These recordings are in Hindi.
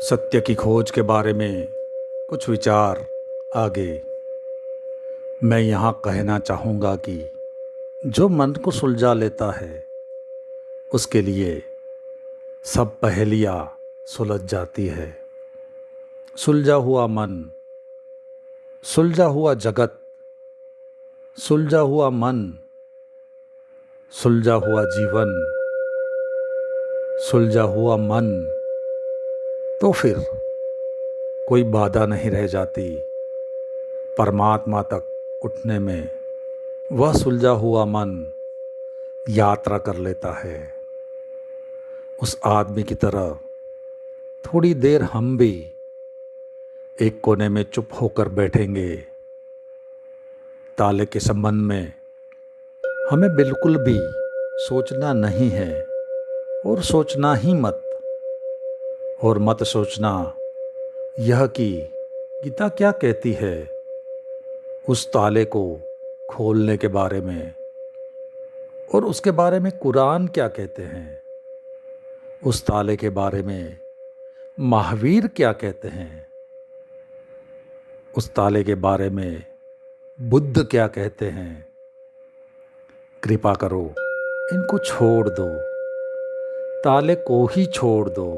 सत्य की खोज के बारे में कुछ विचार आगे। मैं यहाँ कहना चाहूँगा कि जो मन को सुलझा लेता है उसके लिए सब पहेलियाँ सुलझ जाती है। सुलझा हुआ मन, सुलझा हुआ जगत, सुलझा हुआ मन, सुलझा हुआ जीवन, सुलझा हुआ मन, तो फिर कोई बाधा नहीं रह जाती परमात्मा तक उठने में। वह सुलझा हुआ मन यात्रा कर लेता है। उस आदमी की तरह थोड़ी देर हम भी एक कोने में चुप होकर बैठेंगे। ताले के संबंध में हमें बिल्कुल भी सोचना नहीं है और सोचना ही मत। और मत सोचना यह कि गीता क्या कहती है उस ताले को खोलने के बारे में, और उसके बारे में कुरान क्या कहते हैं, उस ताले के बारे में महावीर क्या कहते हैं, उस ताले के बारे में बुद्ध क्या कहते हैं। कृपा करो इनको छोड़ दो, ताले को ही छोड़ दो।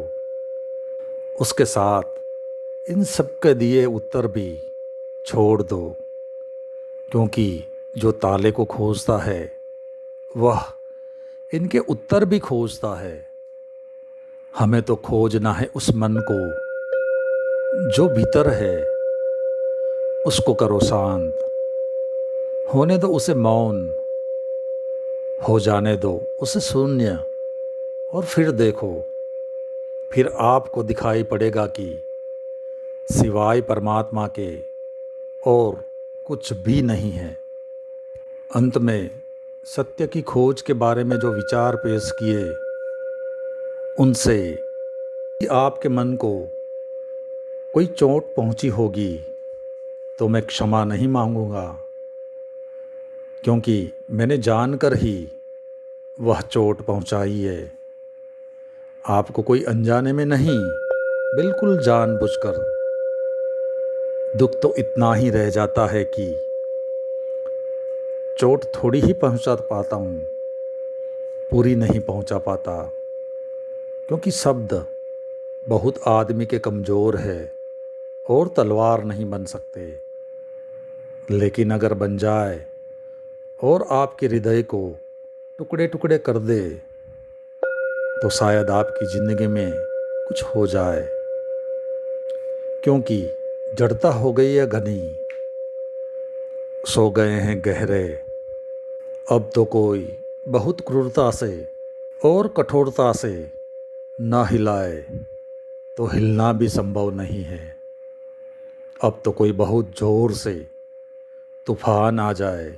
उसके साथ इन सब के दिए उत्तर भी छोड़ दो, क्योंकि जो ताले को खोजता है वह इनके उत्तर भी खोजता है। हमें तो खोजना है उस मन को जो भीतर है। उसको करो शांत, होने दो उसे मौन, हो जाने दो उसे शून्य। और फिर देखो, फिर आपको दिखाई पड़ेगा कि सिवाय परमात्मा के और कुछ भी नहीं है। अंत में सत्य की खोज के बारे में जो विचार पेश किए, उनसे आपके मन को कोई चोट पहुंची होगी तो मैं क्षमा नहीं मांगूंगा, क्योंकि मैंने जानकर ही वह चोट पहुंचाई है। आपको कोई अनजाने में नहीं, बिल्कुल जानबूझकर। दुख तो इतना ही रह जाता है कि चोट थोड़ी ही पहुंचा पाता हूँ, पूरी नहीं पहुंचा पाता, क्योंकि शब्द बहुत आदमी के कमज़ोर है और तलवार नहीं बन सकते। लेकिन अगर बन जाए और आपके हृदय को टुकड़े टुकड़े कर दे तो शायद आपकी ज़िंदगी में कुछ हो जाए, क्योंकि जड़ता हो गई है घनी, सो गए हैं गहरे। अब तो कोई बहुत क्रूरता से और कठोरता से ना हिलाए तो हिलना भी संभव नहीं है। अब तो कोई बहुत ज़ोर से तूफान आ जाए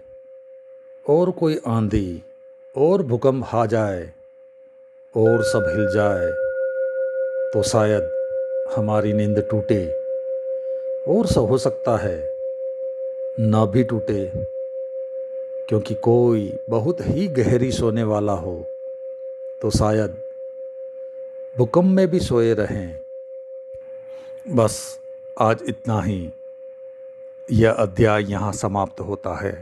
और कोई आंधी और भूकंप आ जाए और सब हिल जाए तो शायद हमारी नींद टूटे, और सब हो सकता है ना भी टूटे, क्योंकि कोई बहुत ही गहरी सोने वाला हो तो शायद भूकंप में भी सोए रहें। बस आज इतना ही। यह अध्याय यहाँ समाप्त होता है।